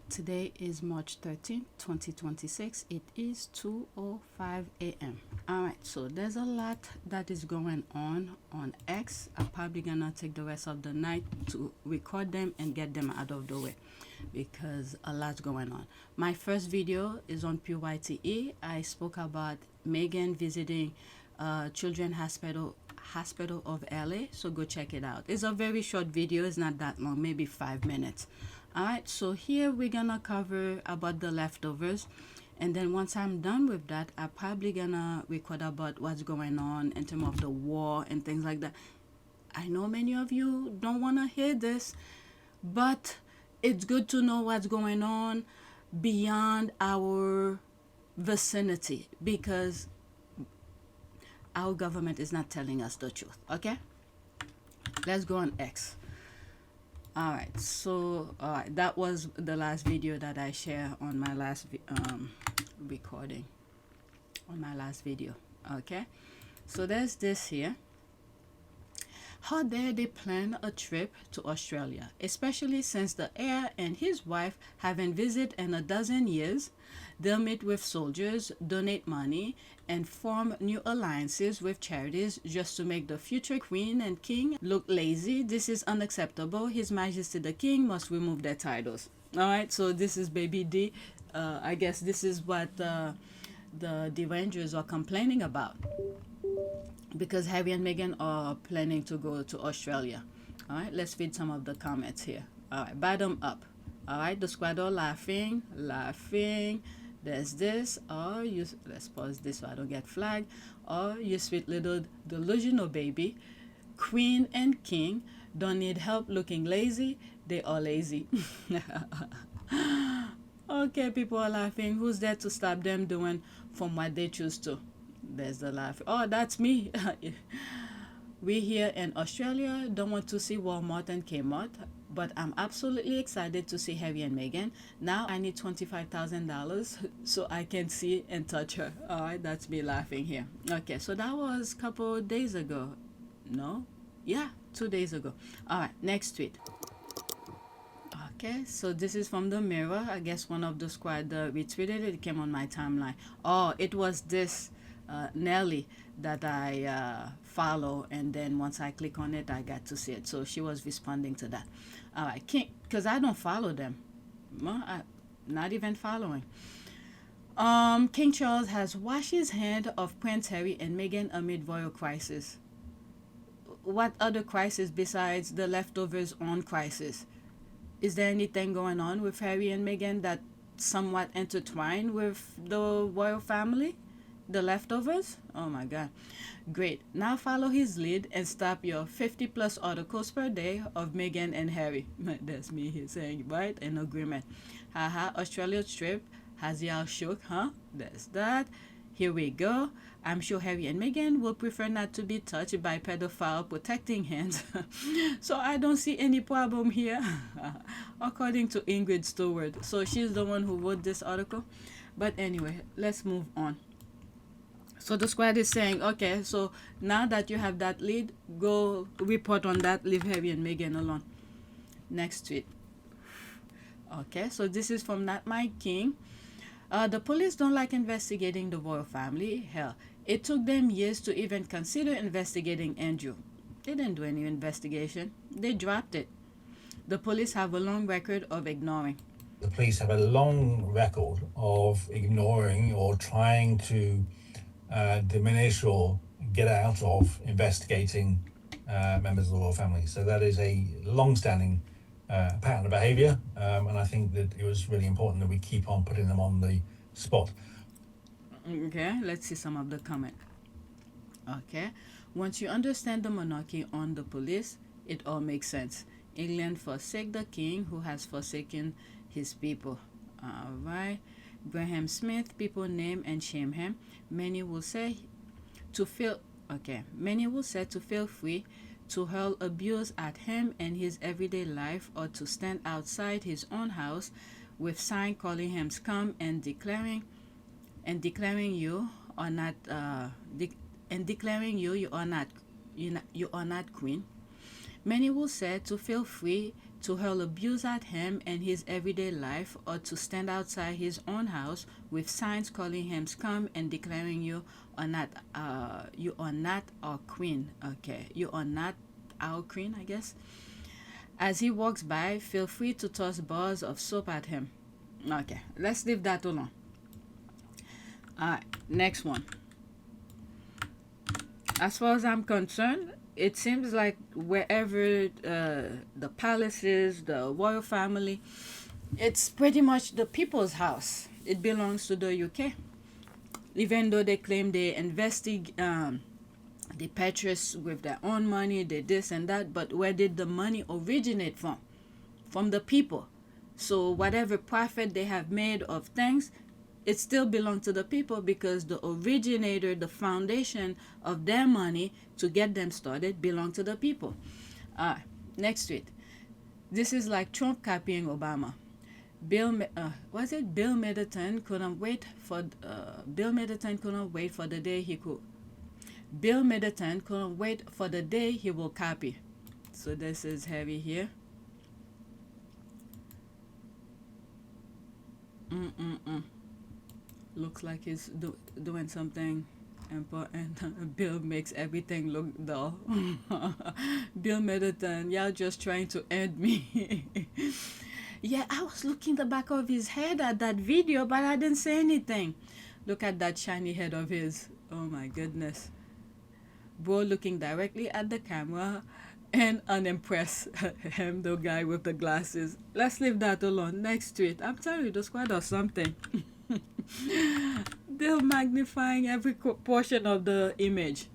Today is March 13th, 2026. It is 2:05 a.m. Alright, so there's a lot that is going on X. I'm probably gonna take the rest of the night to record them and get them out of the way because a lot's going on. My first video is on PYTE. I spoke about Meghan visiting Children's Hospital of LA, so go check it out. It's a very short video, it's not that long, maybe 5 minutes. Alright, so here we're gonna cover about the leftovers, and then once I'm done with that, I'm probably gonna record about what's going on in terms of the war and things like that. I know many of you don't want to hear this, but it's good to know what's going on beyond our vicinity because our government is not telling us the truth. Okay, let's go on X. Alright, so that was the last video that I share on my last recording on my last video. Okay, so there's this here. How dare they plan a trip to Australia, especially since the heir and his wife haven't visited in a dozen years. They'll meet with soldiers, donate money, and form new alliances with charities just to make the future queen and king look lazy. This is unacceptable. His Majesty the King must remove their titles. Alright, so this is Baby D. I guess this is what the Rangers are complaining about, because Harry and Meghan are planning to go to Australia. Alright, let's read some of the comments here. Alright, bottom up. Alright, the squad are laughing. There's this. Oh, you, let's pause this so I don't get flagged. Oh, you sweet little delusional baby. Queen and king don't need help looking lazy. They are lazy. Okay, people are laughing. Who's there to stop them doing from what they choose to? There's the laugh. Oh, that's me. We here in Australia don't want to see Walmart and Kmart, but I'm absolutely excited to see Harry and Meghan. Now I need $25,000 so I can see and touch her. All right, that's me laughing here. Okay, so that was a couple of days ago. No? Yeah, 2 days ago. All right, next tweet. Okay, so this is from the Mirror. I guess one of the squad retweeted it. It came on my timeline. Oh, it was this Nelly that I follow, and then once I click on it I got to see it, so she was responding to that. All right, King, because I don't follow them. Well, not even following. King Charles has washed his hand of Prince Harry and Meghan amid royal crisis. What other crisis besides the leftovers on crisis? Is there anything going on with Harry and Meghan that somewhat intertwined with the royal family? The leftovers? Oh my god. Great. Now follow his lead and stop your 50+ articles per day of Meghan and Harry. That's me here saying, right? In agreement. Haha, Australia trip has y'all shook, huh? That's that. Here we go. I'm sure Harry and Meghan will prefer not to be touched by pedophile protecting hands. So I don't see any problem here. According to Ingrid Stewart. So she's the one who wrote this article. But anyway, let's move on. So the squad is saying, okay, so now that you have that lead, go report on that, leave Harry and Meghan alone. Next tweet. Okay, so this is from Not My King. The police don't like investigating the royal family. Hell, it took them years to even consider investigating Andrew. They didn't do any investigation. They dropped it. The police have a long record of ignoring. The police have a long record of ignoring or trying to diminish or get out of investigating members of the royal family. So that is a long-standing pattern of behaviour, and I think that it was really important that we keep on putting them on the spot. Okay, let's see some of the comment. Okay, once you understand the monarchy on the police, it all makes sense. England forsake the king who has forsaken his people. All right. Graham Smith, people name and shame him. Many will say to feel free to hurl abuse at him and his everyday life, or to stand outside his own house with sign calling him scum and declaring you are not you are not queen. Many will say to feel free to hurl abuse at him in his everyday life, or to stand outside his own house with signs calling him scum and declaring you are not our queen. Okay, you are not our queen, I guess. As he walks by, feel free to toss bars of soap at him. Okay, let's leave that alone. Alright, next one. As far as I'm concerned, it seems like wherever the palace is, the royal family, it's pretty much the people's house. It belongs to the UK. Even though they claim they they purchase with their own money, they this and that, but where did the money originate from? From the people. So whatever profit they have made of things, it still belongs to the people, because the originator, the foundation of their money to get them started belong to the people. Next tweet. This is like Trump copying Obama. Bill Middleton couldn't wait for the day he could. Bill Middleton couldn't wait for the day he will copy. So this is Harry here. Looks like he's doing something important. Bill makes everything look dull. Bill Middleton, y'all just trying to end me. Yeah, I was looking the back of his head at that video, but I didn't say anything. Look at that shiny head of his. Oh my goodness. Bro looking directly at the camera and unimpressed. Him, the guy with the glasses. Let's leave that alone. Next tweet. I'm telling you, the squad or something. They're magnifying every portion of the image.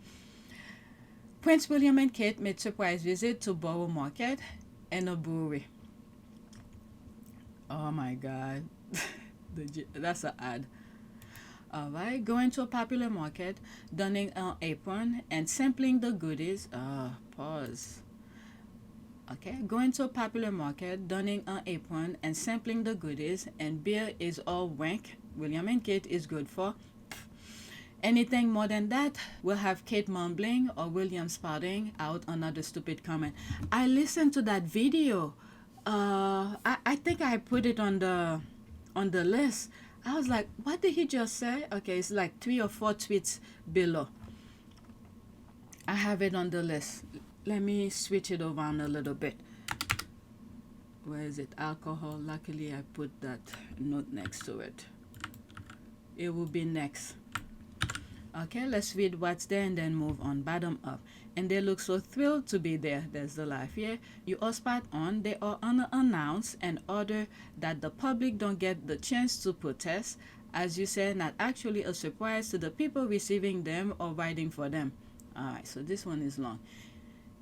Prince William and Kate made surprise visit to Borough Market and a brewery. Oh my God. That's an ad. Alright, going to a popular market, donning an apron and sampling the goodies. Pause. Okay, going to a popular market, donning an apron and sampling the goodies, and beer is all wank. William and Kate is good for. Anything more than that will have Kate mumbling or William spouting out another stupid comment. I listened to that video. I think I put it on the list. I was like, what did he just say? Okay, it's like 3 or 4 tweets below. I have it on the list. Let me switch it around a little bit. Where is it? Alcohol. Luckily, I put that note next to it. It will be next. Okay, let's read what's there and then move on. Bottom up. And they look so thrilled to be there. There's the life here. You are spot on. They are unannounced and order that the public don't get the chance to protest. As you said, not actually a surprise to the people receiving them or writing for them. Alright, so this one is long.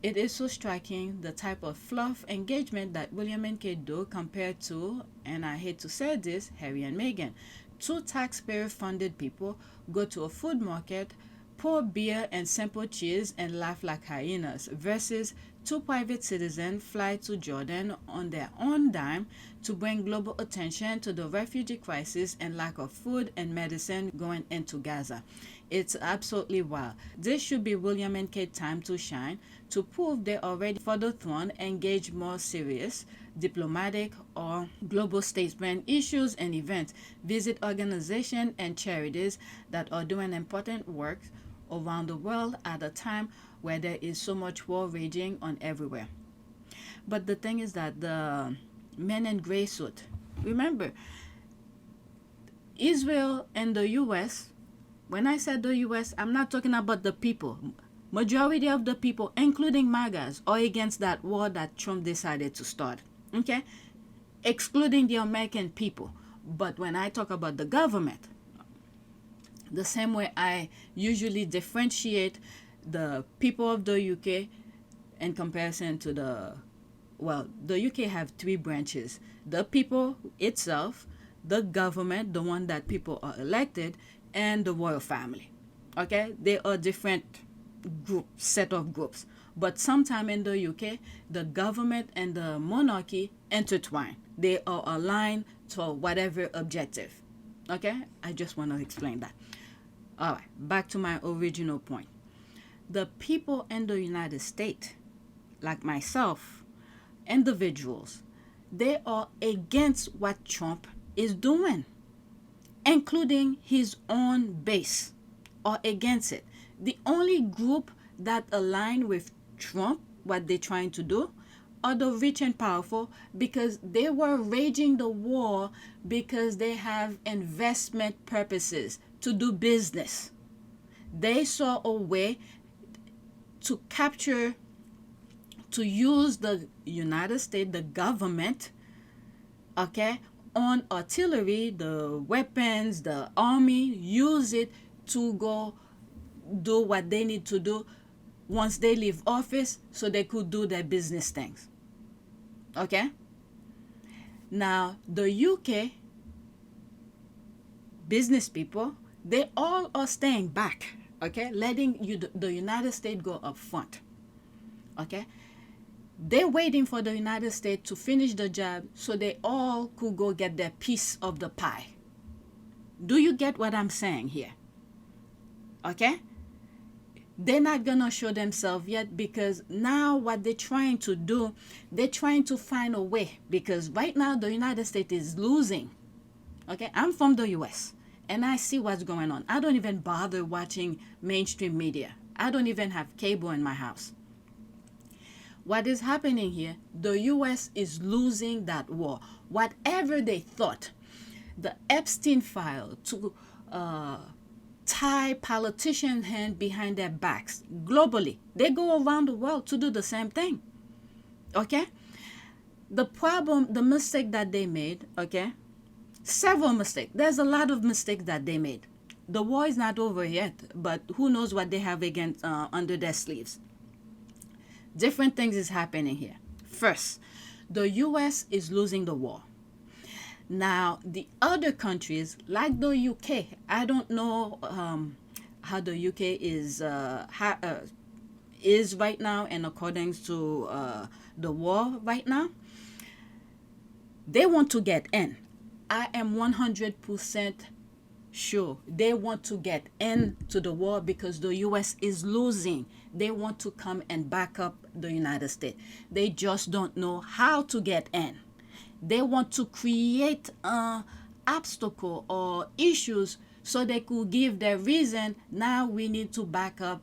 It is so striking the type of fluff engagement that William and Kate do compared to, and I hate to say this, Harry and Meghan. 2 taxpayer-funded people go to a food market, pour beer and sample cheese and laugh like hyenas, versus 2 private citizens fly to Jordan on their own dime to bring global attention to the refugee crisis and lack of food and medicine going into Gaza. It's absolutely wild. This should be William and Kate time to shine, to prove they are ready for the throne, engage more serious, diplomatic or global statesman issues and events, visit organizations and charities that are doing important work around the world at a time where there is so much war raging on everywhere. But the thing is that the men in gray suit, remember, Israel and the US, when I said the US, I'm not talking about the people. Majority of the people, including MAGAs, are against that war that Trump decided to start. Okay? Excluding the American people. But when I talk about the government, the same way I usually differentiate the people of the UK in comparison to the UK have 3 branches. The people itself, the government, the one that people are elected, and the royal family. Okay? They are different set of groups. But sometime in the UK, the government and the monarchy intertwine. They are aligned to whatever objective. Okay? I just want to explain that. Alright, back to my original point. The people in the United States, like myself, individuals, they are against what Trump is doing, including his own base, are against it. The only group that align with Trump, what they're trying to do, are the rich and powerful, because they were waging the war because they have investment purposes to do business. They saw a way to capture, to use the United States, the government, okay, on artillery, the weapons, the army, use it to go do what they need to do once they leave office so they could do their business things. Okay? Now, the UK business people, they all are staying back, okay? Letting the United States go up front, okay? They're waiting for the United States to finish the job so they all could go get their piece of the pie. Do you get what I'm saying here? Okay? They're not gonna show themselves yet, because now what they're trying to do, they're trying to find a way, because right now the United States is losing. Okay? I'm from the US and I see what's going on. I don't even bother watching mainstream media. I don't even have cable in my house. What is happening here, the US is losing that war. Whatever they thought, the Epstein file to tie politicians' hand behind their backs globally, they go around the world to do the same thing. Okay? The problem, the mistake that they made, okay? Several mistakes. There's a lot of mistakes that they made. The war is not over yet, but who knows what they have against under their sleeves. Different things is happening here. First, the US is losing the war. Now, the other countries, like the UK, I don't know how the UK is right now, and according to the war right now, they want to get in. I am 100% sure they want to get into the war because the US is losing. They want to come and back up the United States. They just don't know how to get in. They want to create an obstacle or issues so they could give their reason. Now we need to back up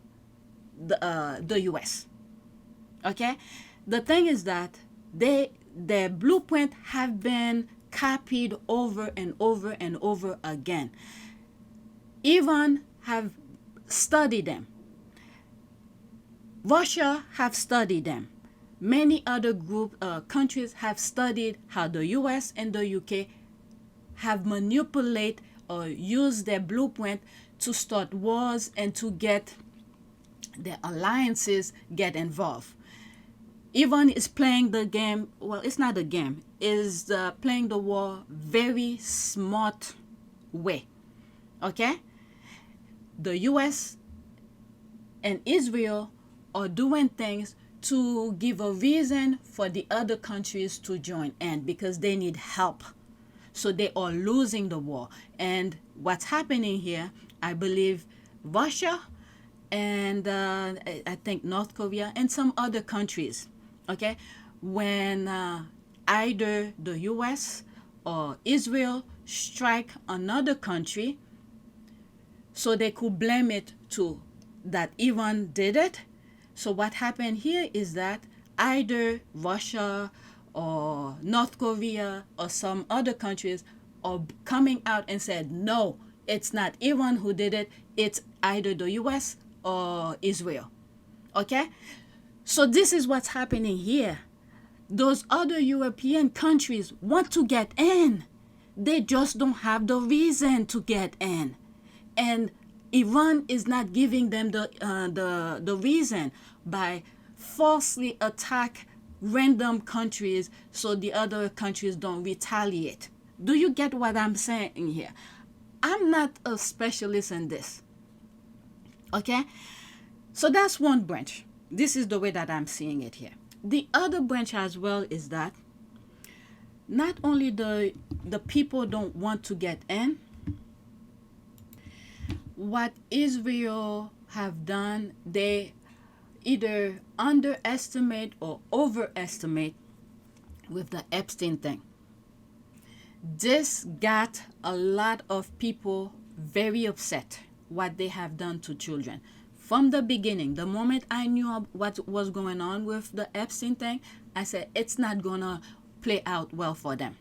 the US. Okay? The thing is that their blueprint have been copied over and over and over again. Iran have studied them. Russia have studied them. Many other countries have studied how the US and the UK have manipulated or used their blueprint to start wars and to get their alliances get involved. Iran is playing the game, well, it's not a game, is playing the war very smart way. Okay? The US and Israel are doing things to give a reason for the other countries to join in because they need help. So they are losing the war. And what's happening here, I believe Russia and I think North Korea and some other countries, okay, when either the US or Israel strike another country, so they could blame it to that Iran did it. So what happened here is that either Russia or North Korea or some other countries are coming out and said, no, it's not Iran who did it. It's either the US or Israel. Okay? So this is what's happening here. Those other European countries want to get in. They just don't have the reason to get in. And Iran is not giving them the reason by falsely attack random countries so the other countries don't retaliate. Do you get what I'm saying here? I'm not a specialist in this. Okay? So that's one branch. This is the way that I'm seeing it here. The other branch as well is that not only the people don't want to get in, what Israel have done, they either underestimate or overestimate with the Epstein thing. This got a lot of people very upset what they have done to children. From the beginning, the moment I knew what was going on with the Epstein thing, I said it's not gonna play out well for them.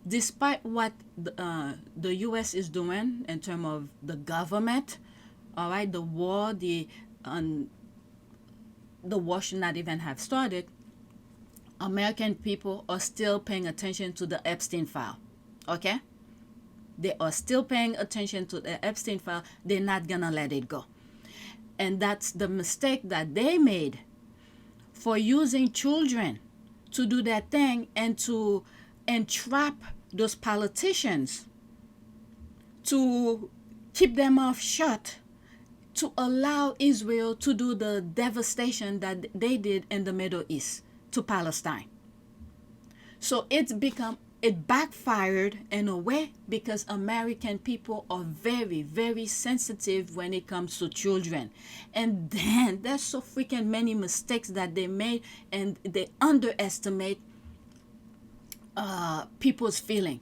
Despite what the U.S. is doing in terms of the government, all right, the war, the war should not even have started. American people are still paying attention to the Epstein file. Okay? They are still paying attention to the Epstein file. They're not going to let it go. And that's the mistake that they made for using children to do that thing and to entrap those politicians, to keep their mouth shut, to allow Israel to do the devastation that they did in the Middle East to Palestine. So it backfired in a way because American people are very, very sensitive when it comes to children. And then there's so freaking many mistakes that they made, and they underestimate people's feeling.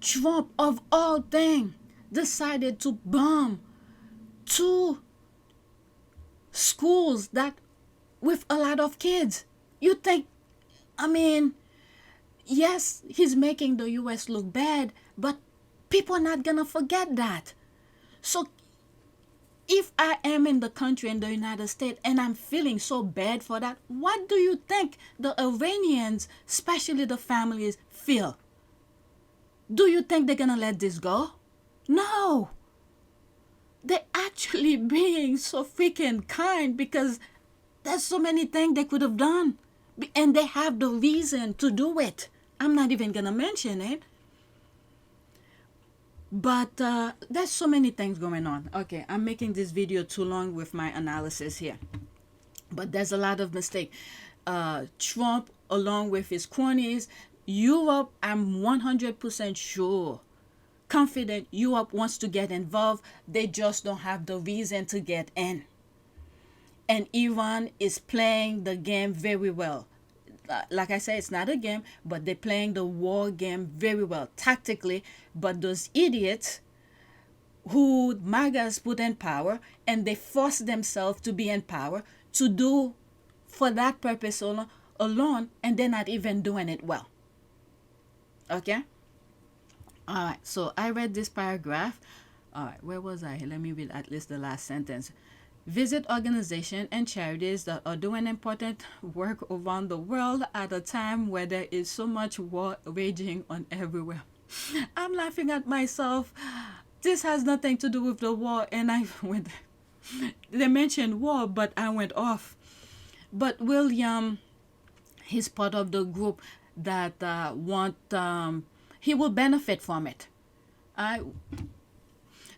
Trump, of all things, decided to bomb 2 schools that with a lot of kids. You think, yes, he's making the U.S. look bad, but people are not going to forget that. So if I am in the country, in the United States, and I'm feeling so bad for that, what do you think the Iranians, especially the families, feel? Do you think they're going to let this go? No. They're actually being so freaking kind because there's so many things they could have done. And they have the reason to do it. I'm not even going to mention it. But there's so many things going on. Okay, I'm making this video too long with my analysis here. But there's a lot of mistake. Trump, along with his cronies, Europe, I'm 100% sure, confident Europe wants to get involved. They just don't have the reason to get in. And Iran is playing the game very well. Like I said, it's not a game, but they're playing the war game very well tactically. But those idiots who MAGAs put in power, and they force themselves to be in power to do for that purpose alone, and they're not even doing it well. Okay? All right, so I read this paragraph. All right, where was I? Let me read at least the last sentence. Visit organizations and charities that are doing important work around the world at a time where there is so much war raging on everywhere. I'm laughing at myself. This has nothing to do with the war, and I went. They mentioned war, but I went off. But William, he's part of the group that he will benefit from it.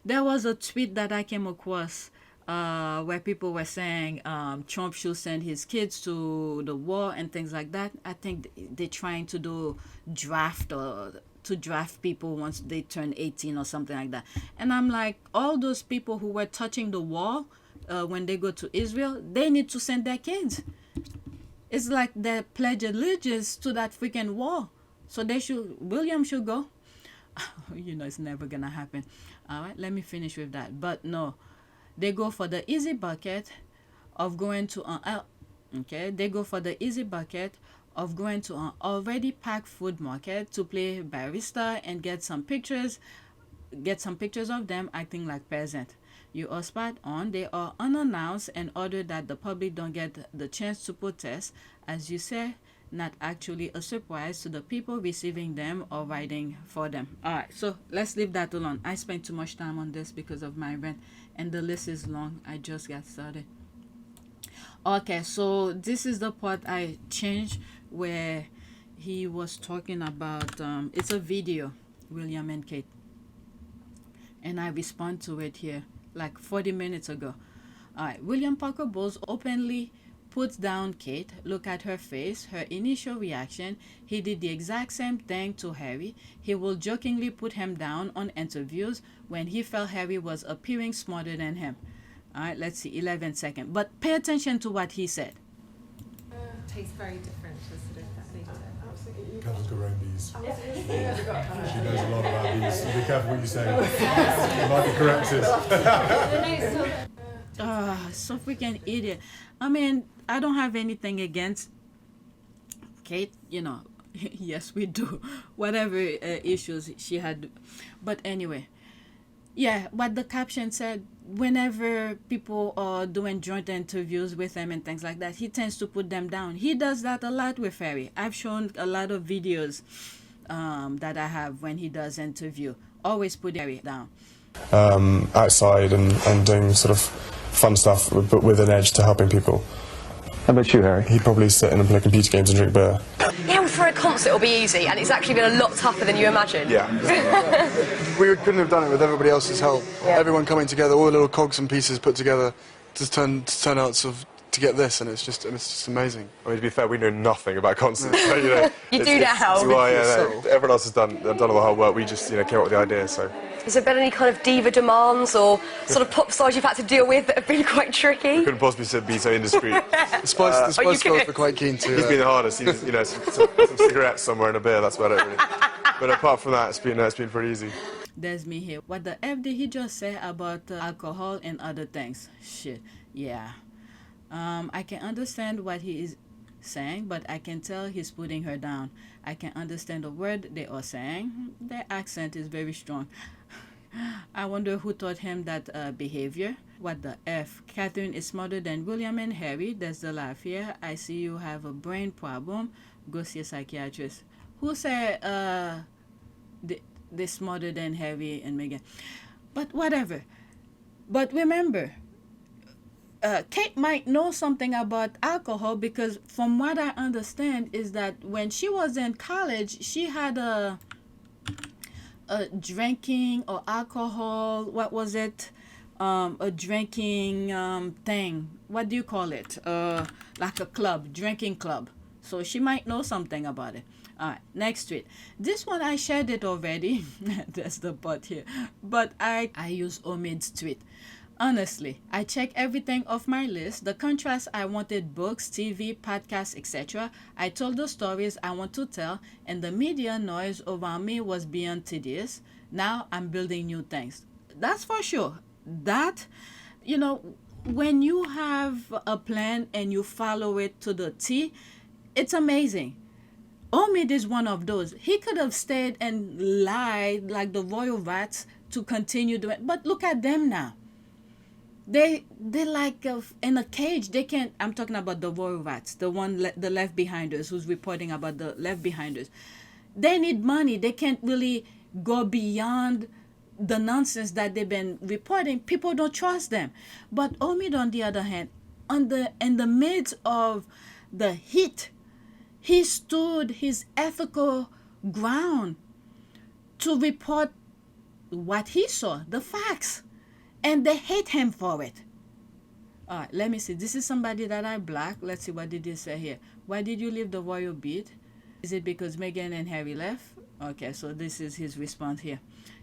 There was a tweet that I came across where people were saying Trump should send his kids to the war and things like that. I think they're trying to do draft people once they turn 18 or something like that. And I'm like, all those people who were touching the wall when they go to Israel, they need to send their kids. It's like they pledge allegiance to that freaking wall. So William should go. It's never gonna happen. All right, let me finish with that. But no, they go for the easy bucket of going to they go for the easy bucket of going to an already packed food market to play barista and get some pictures of them acting like peasants. You are spot on. They are unannounced in order that the public don't get the chance to protest, as you say, not actually a surprise to the people receiving them or writing for them. All right, so let's leave that alone. I spent too much time on this because of my rent, and the list is long. I just got started. Okay, so this is the part I changed where he was talking about, it's a video, William and Kate. And I respond to it here like 40 minutes ago. All right, William Parker Bowles openly puts down Kate. Look at her face, her initial reaction. He did the exact same thing to Harry. He will jokingly put him down on interviews when he felt Harry was appearing smarter than him. All right, let's see, 11 seconds. But pay attention to what he said. Tastes very different to sort of that later. Catherine's got her own bees. She knows a lot about bees. So be careful what you say. You might be corrected. So freaking idiot. I mean, I don't have anything against Kate, you know. Yes, we do. Whatever issues she had. But anyway, yeah, what the caption said, whenever people are doing joint interviews with him and things like that, he tends to put them down. He does that a lot with Harry. I've shown a lot of videos that I have when he does interview. Always put Harry down. Outside and doing sort of fun stuff, but with an edge to helping people. How about you, Harry? He'd probably sit in and play computer games and drink beer. Yeah, for a concert it'll be easy, and it's actually been a lot tougher than you imagine. Yeah. We couldn't have done it with everybody else's help. Yeah. Everyone coming together, all the little cogs and pieces put together to turn out to get this, and it's just amazing. I mean, to be fair, we know nothing about concerts. So, you know, you do now. Well, yeah, no, everyone else has done all the hard work. We just came up with the idea. So. Has there been any kind of diva demands or sort of pop stars you've had to deal with that have been quite tricky? We couldn't possibly be so indiscreet. The Spice Girls were quite keen to. He's been the hardest. He's, some cigarettes somewhere and a beer. That's about it, really. But apart from that, it's been pretty easy. There's me here. What the F did he just say about alcohol and other things? Shit. Yeah. I can understand what he is saying, but I can tell he's putting her down. I can understand the word they are saying. Their accent is very strong. I wonder who taught him that behavior. What the F? Catherine is smarter than William and Harry. There's the laugh here. I see you have a brain problem. Go see a psychiatrist. Who said they're smarter than Harry and Meghan? But whatever. But remember, Kate might know something about alcohol, because from what I understand is that when she was in college, she had a drinking or alcohol, what was it? A drinking thing. What do you call it? Like a club, drinking club. So she might know something about it. All right, next tweet. This one I shared it already. That's the but here. But I use Omid's tweet. Honestly, I check everything off my list. The contrast I wanted: books, TV, podcasts, etc. I told the stories I want to tell, and the media noise around me was beyond tedious. Now I'm building new things. That's for sure. That, when you have a plan and you follow it to the T, it's amazing. Omid is one of those. He could have stayed and lied like the royal rats to continue doing it. But look at them now. They're like in a cage. They can't. I'm talking about the royal rats, the left behinders, who's reporting about the left behinders. They need money. They can't really go beyond the nonsense that they've been reporting. People don't trust them. But Omid, on the other hand, in the midst of the heat, he stood his ethical ground to report what he saw, the facts. And they hate him for it. All right, let me see. This is somebody that I blocked. Let's see, what did he say here? Why did you leave the royal beat? Is it because Meghan and Harry left? Okay, so this is his response here.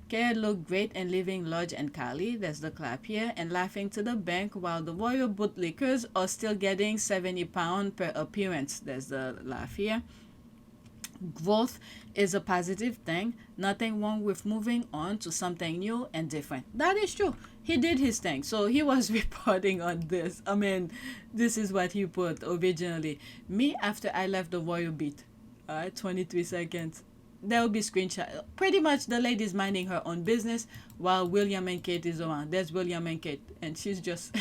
Kate looked great and living large and Kylie. There's the clap here. And laughing to the bank while the royal bootlickers are still getting £70 per appearance. There's the laugh here. Growth is a positive thing. Nothing wrong with moving on to something new and different. That is true. He did his thing. So he was reporting on this. I mean, this is what he put originally. Me after I left the royal beat. 23 seconds. There will be screenshot. Pretty much the lady's minding her own business while William and Kate is around. There's William and Kate. And she's just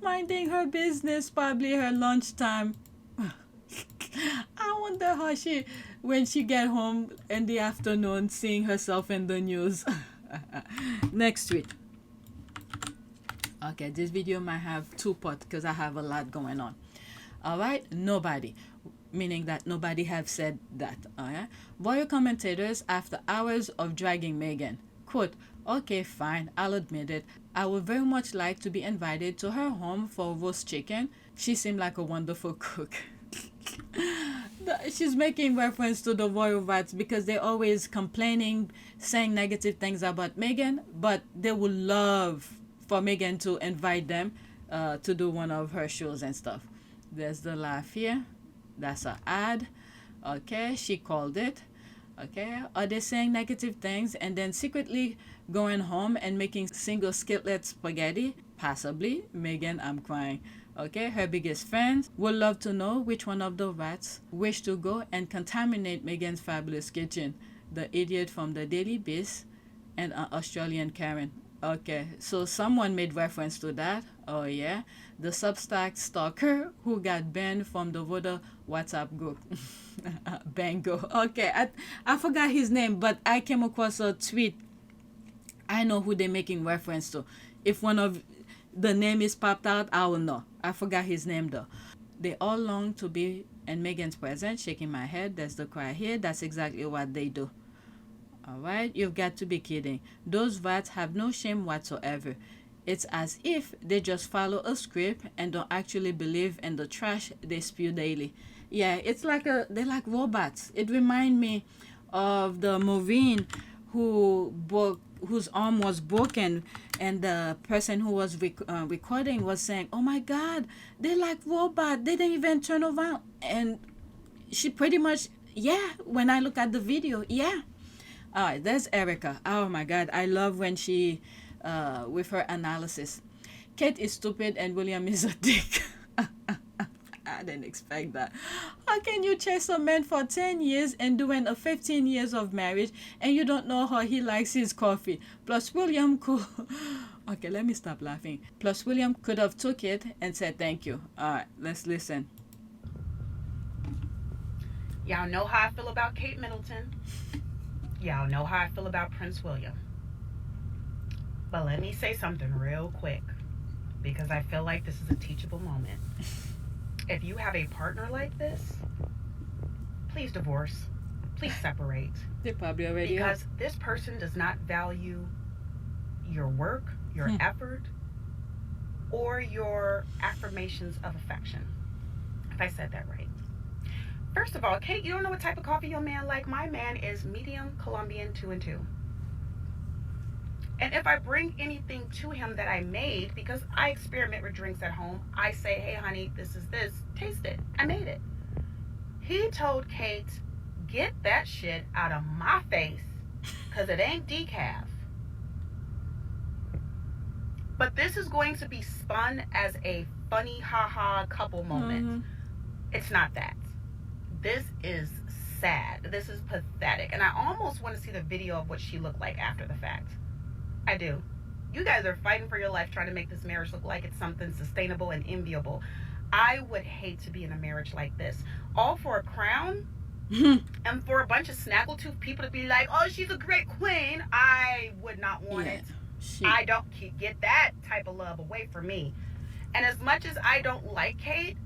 minding her business. Probably her lunchtime. I wonder how when she get home in the afternoon, seeing herself in the news. Next tweet. Okay, this video might have two parts because I have a lot going on. All right, nobody, meaning that nobody have said that. All right, royal commentators after hours of dragging Meghan. Quote, okay, fine, I'll admit it. I would very much like to be invited to her home for roast chicken. She seemed like a wonderful cook. She's making reference to the royal rats because they're always complaining, saying negative things about Meghan, but they would love for Meghan to invite them to do one of her shows and stuff. There's the laugh here. That's an ad. Okay, she called it. Okay, are they saying negative things and then secretly going home and making single skillet spaghetti? Possibly. Meghan, I'm crying. Okay, her biggest fans would love to know which one of the rats wish to go and contaminate Meghan's fabulous kitchen. The idiot from the Daily Beast and an Australian Karen. Okay, so someone made reference to that. Oh yeah, the Substack stalker who got banned from the voter WhatsApp group. Bango. Okay, I forgot his name, but I came across a tweet. I know who they're making reference to. If one of the name is popped out, I will know. I forgot his name though. They all long to be in Meghan's presence, shaking my head. There's the cry here. That's exactly what they do. Alright, you've got to be kidding. Those rats have no shame whatsoever. It's as if they just follow a script and don't actually believe in the trash they spew daily. Yeah, it's like they're like robots. It reminds me of the Marine whose arm was broken, and the person who was recording was saying, "Oh my God, they're like robots. They didn't even turn around." And she pretty much, yeah. When I look at the video, yeah. All right, there's Erica. Oh my God, I love when she, with her analysis. Kate is stupid and William is a dick. I didn't expect that. How can you chase a man for 10 years and doing a 15 years of marriage and you don't know how he likes his coffee? Plus William could... Okay, let me stop laughing. Plus William could have took it and said thank you. All right, let's listen. Y'all know how I feel about Kate Middleton. Y'all know how I feel about Prince William. But let me say something real quick, because I feel like this is a teachable moment. If you have a partner like this, please divorce. Please separate. They probably already Because this person does not value your work, your effort, or your affirmations of affection. If I said that right. First of all, Kate, you don't know what type of coffee your man like. My man is medium Colombian 2 and 2. And if I bring anything to him that I made, because I experiment with drinks at home, I say, hey, honey, this is this. Taste it. I made it. He told Kate, get that shit out of my face, because it ain't decaf. But this is going to be spun as a funny, ha-ha couple moment. It's not that. This is sad. This is pathetic. And I almost want to see the video of what she looked like after the fact. I do. You guys are fighting for your life trying to make this marriage look like it's something sustainable and enviable. I would hate to be in a marriage like this. All for a crown and for a bunch of snaggletooth people to be like, oh, she's a great queen. I would not want it. I don't get that type of love away from me. And as much as I don't like Kate,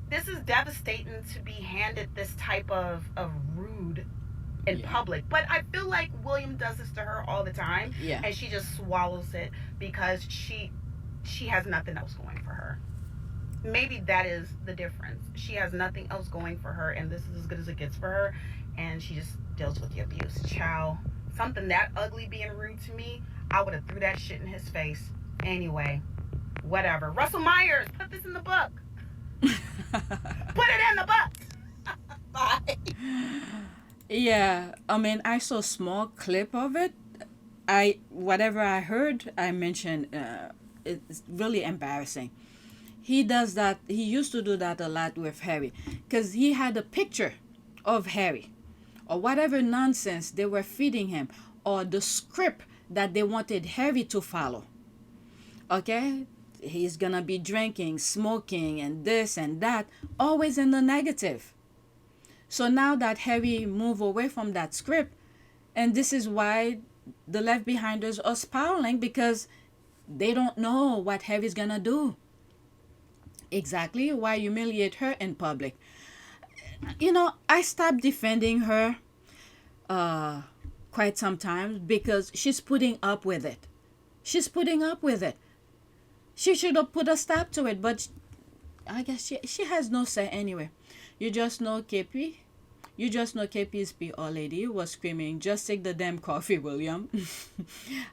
this is devastating to be handed this type of rude in public. But I feel like William does this to her all the time. Yeah. And she just swallows it because she has nothing else going for her. Maybe that is the difference. She has nothing else going for her, and this is as good as it gets for her, and she just deals with the abuse. Child, something that ugly being rude to me, I would have threw that shit in his face. Anyway, whatever. Russell Myers, put this in the book. Put it in the book. Bye. Yeah, I mean, I saw a small clip of it. Whatever I heard, I mentioned, it's really embarrassing. He does that. He used to do that a lot with Harry, because he had a picture of Harry, or whatever nonsense they were feeding him, or the script that they wanted Harry to follow. Okay, he's gonna be drinking, smoking, and this and that, always in the negative. So now that Harry moved away from that script, and this is why the Left Behinders are spiraling, because they don't know what Harry's gonna do. Exactly, why humiliate her in public. You know, I stopped defending her quite sometimes because she's putting up with it. She's putting up with it. She should have put a stop to it, but I guess she has no say anyway. You just know, KP, You just know KPSP old lady was screaming, "Just take the damn coffee, William."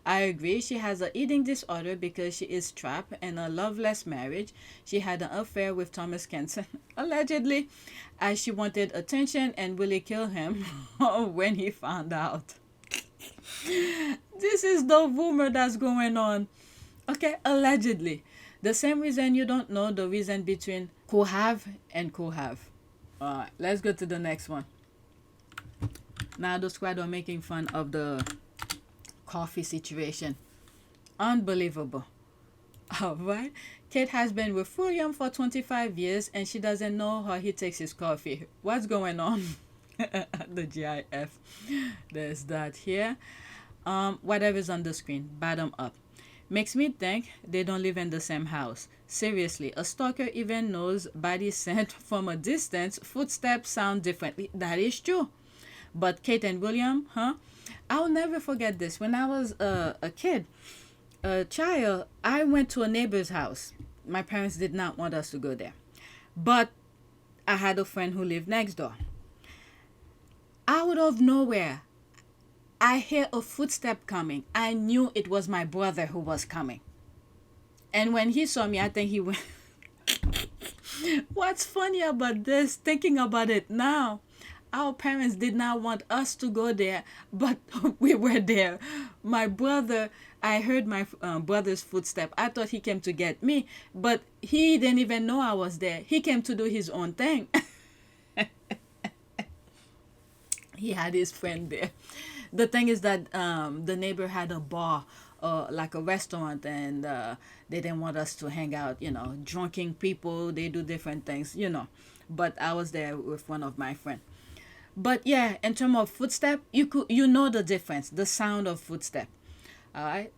I agree. She has an eating disorder because she is trapped in a loveless marriage. She had an affair with Thomas Kenson, allegedly, as she wanted attention and Willie killed him when he found out. This is the rumor that's going on. Okay, allegedly. The same reason you don't know the reason between could have and could have. Alright, let's go to the next one. Now the squad are making fun of the coffee situation. Unbelievable. Alright. Kate has been with William for 25 years and she doesn't know how he takes his coffee. What's going on? The GIF. There's that here. Whatever's on the screen, bottom up. Makes me think they don't live in the same house. Seriously, a stalker even knows body scent from a distance. Footsteps sound differently. That is true. But Kate and William, I'll never forget this. When I was a kid, a child, I went to a neighbor's house. My parents did not want us to go there. But I had a friend who lived next door. Out of nowhere, I hear a footstep coming. I knew it was my brother who was coming. And when he saw me, I think he went... What's funny about this, thinking about it now, our parents did not want us to go there, but we were there. My brother, I heard my brother's footstep. I thought he came to get me, but he didn't even know I was there. He came to do his own thing. He had his friend there. The thing is that the neighbor had a bar, like a restaurant, and they didn't want us to hang out, drunken people, they do different things, But I was there with one of my friends. But yeah, in terms of footstep, you know the difference, the sound of footstep. All right.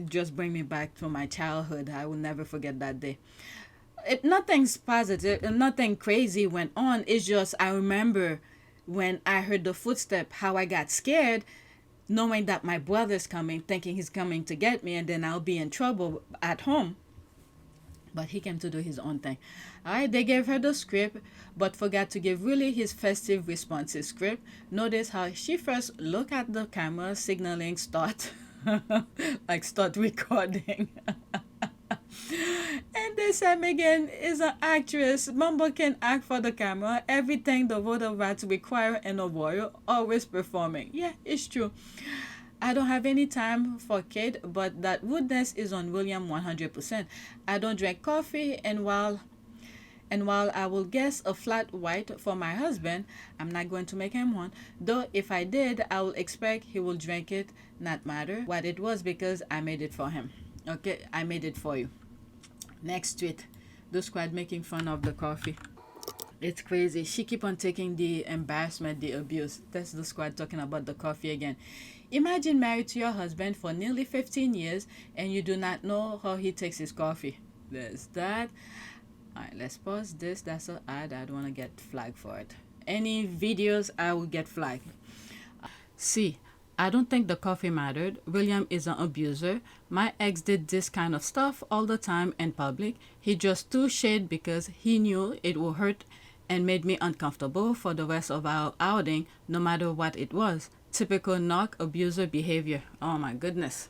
Just bring me back to my childhood. I will never forget that day. Nothing's positive, nothing crazy went on. It's just I remember when I heard the footstep, how I got scared, knowing that my brother's coming, thinking he's coming to get me, and then I'll be in trouble at home. But he came to do his own thing. All right, they gave her the script, but forgot to give really his festive responses script. Notice how she first looked at the camera, signaling start, like start recording. And they said Meghan is an actress. Mumbo can act for the camera. Everything the voter rights require in a royal, always performing. Yeah, it's true. I don't have any time for Kate, but that rudeness is on William 100%. I don't drink coffee, and while I will guess a flat white for my husband, I'm not going to make him one. Though if I did, I will expect he will drink it, not matter what it was, because I made it for him. Okay, I made it for you. Next tweet. The squad making fun of the coffee. It's crazy. She keep on taking the embarrassment, the abuse. That's the squad talking about the coffee again. Imagine married to your husband for nearly 15 years and you do not know how he takes his coffee. There's that. Alright, let's pause this. That's an ad. I don't want to get flagged for it. Any videos, I will get flagged. See, I don't think the coffee mattered. William is an abuser. My ex did this kind of stuff all the time in public. He just threw shade because he knew it would hurt and made me uncomfortable for the rest of our outing, no matter what it was. Typical knock abuser behavior. Oh my goodness.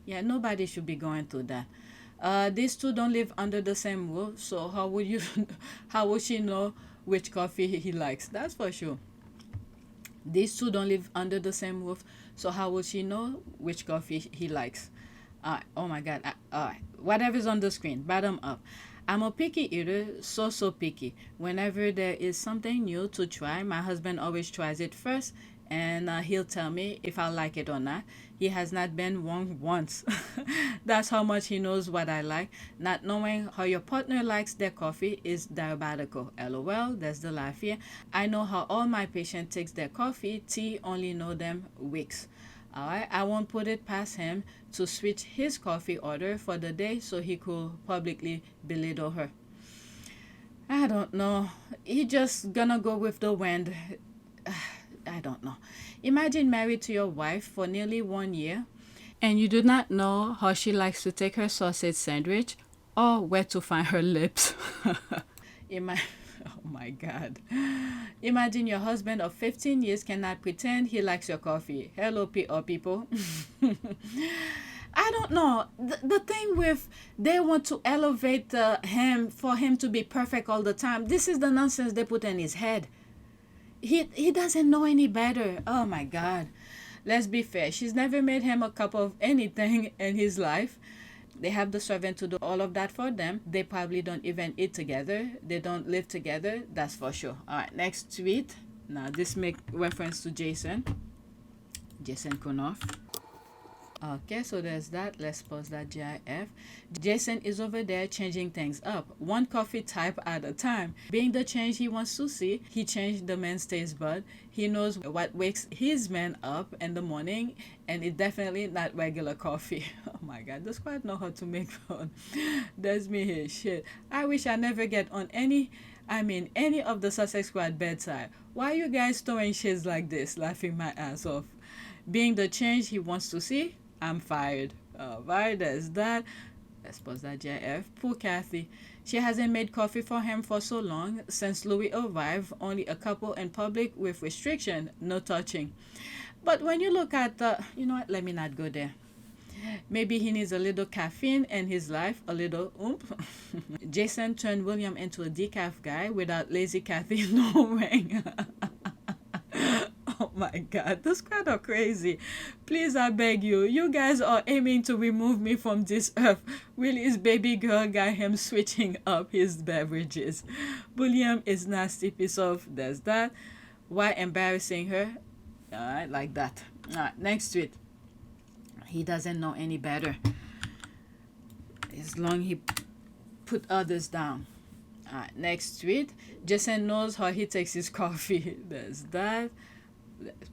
Yeah, nobody should be going through that. These two don't live under the same roof, so how would she know which coffee he likes? That's for sure. These two don't live under the same roof, so how would she know which coffee he likes? Oh my god. Whatever's on the screen, bottom up. I'm a picky eater, so picky. Whenever there is something new to try, my husband always tries it first, and he'll tell me if I like it or not. He has not been wrong once. That's how much he knows what I like. Not knowing how your partner likes their coffee is diabolical. LOL, that's the laugh here. I know how all my patients takes their coffee. Tea only know them weeks. Alright, I won't put it past him to switch his coffee order for the day so he could publicly belittle her. I don't know. He just gonna go with the wind. I don't know. Imagine married to your wife for nearly 1 year and you do not know how she likes to take her sausage sandwich or where to find her lips. Oh my God. Imagine your husband of 15 years cannot pretend he likes your coffee. Hello, people. I don't know. The thing with they want to elevate him for him to be perfect all the time. This is the nonsense they put in his head. He doesn't know any better. Oh my God. Let's be fair. She's never made him a cup of anything in his life. They have the servant to do all of that for them. They probably don't even eat together. They don't live together. That's for sure. All right, next tweet. Now, this make reference to Jason Kunoff. Okay, so there's that. Let's pause that GIF. Jason is over there changing things up, one coffee type at a time. Being the change he wants to see, he changed the man's taste bud. He knows what wakes his man up in the morning, and it's definitely not regular coffee. Oh my God, the squad know how to make fun. That's me here. Shit. I wish I never get on any of the Sussex squad bedside. Why are you guys throwing shits like this? Laughing my ass off. Being the change he wants to see, I'm fired. Why there's that? Let's pause that GIF. Poor Kathy. She hasn't made coffee for him for so long. Since Louis arrived, only a couple in public with restriction, no touching. But when you look at the, you know what, let me not go there. Maybe he needs a little caffeine in his life, a little oomph. Jason turned William into a decaf guy without lazy Kathy knowing. Oh my God, this crowd are crazy. Please, I beg you. You guys are aiming to remove me from this earth. Willie's baby girl got him switching up his beverages. William is nasty piece of, there's that. Why embarrassing her? Alright, like that. Alright, next tweet. He doesn't know any better. As long he put others down. Alright, next tweet. Jason knows how he takes his coffee. There's that.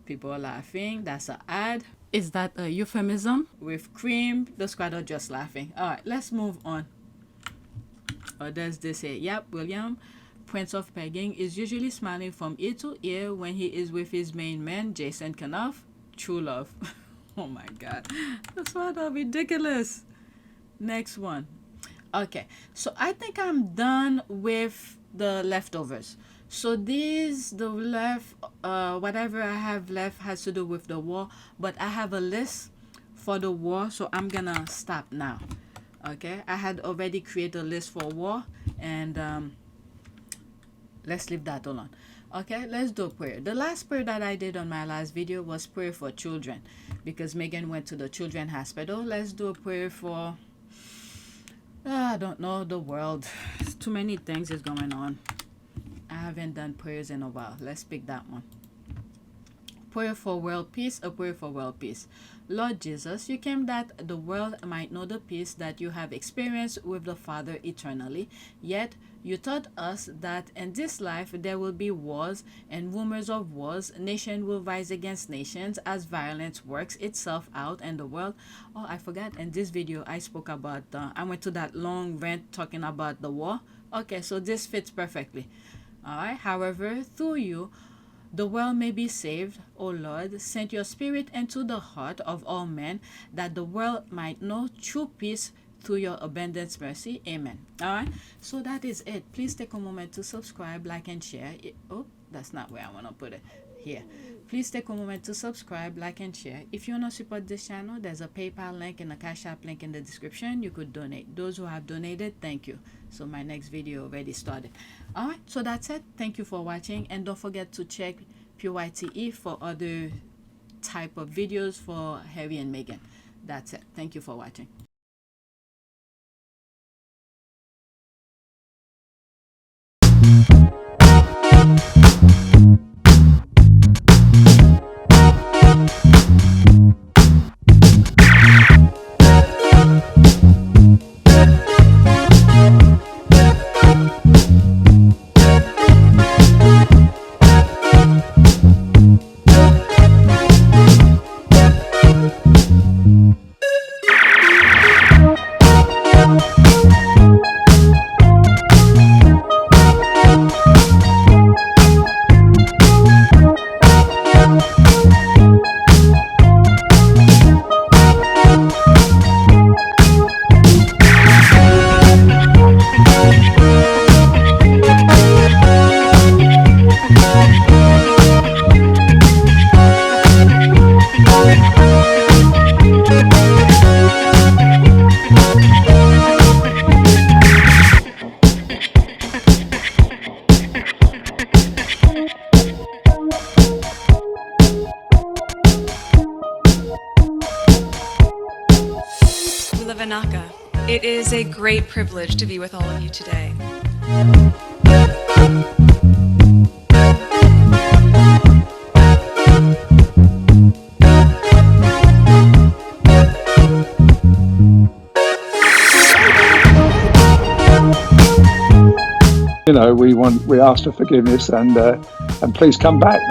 People are laughing. That's an ad. Is that a euphemism? With cream, the squad are just laughing. All right, let's move on. Or does this say, yep, William, Prince of Pegging, is usually smiling from ear to ear when he is with his main man, Jason Kanoff. True love. Oh my God. The squad are ridiculous. Next one. Okay, so I think I'm done with the leftovers. So these, the left, whatever I have left has to do with the war, but I have a list for the war, so I'm gonna stop now. Okay, I had already created a list for war, and let's leave that alone. Okay, let's do a prayer. The last prayer that I did on my last video was prayer for children, because Meghan went to the children's hospital. Let's do a prayer for, I don't know, the world. Too many things is going on. I haven't done prayers in a while. Let's pick that one. Prayer for world peace, a prayer for world peace. Lord Jesus, you came that the world might know the peace that you have experienced with the Father eternally. Yet you taught us that in this life there will be wars and rumors of wars. Nation will rise against nations as violence works itself out in the world. Oh, I forgot in this video I spoke about, I went to that long rant talking about the war. Okay, so this fits perfectly. Alright, however, through you, the world may be saved. O Lord, send your spirit into the heart of all men, that the world might know true peace through your abundant mercy. Amen. Alright, so that is it. Please take a moment to subscribe, like, and share. Oh, that's not where I want to put it. Here. Please take a moment to subscribe, like, and share. If you want to support this channel, there's a PayPal link and a Cash App link in the description. You could donate. Those who have donated, thank you. So my next video already started. Alright, so that's it. Thank you for watching, and don't forget to check PYTE for other type of videos for Harry and Meghan. That's it. Thank you for watching. Lavanaka. It is a great privilege to be with all of you today. You know, we ask for forgiveness and please come back.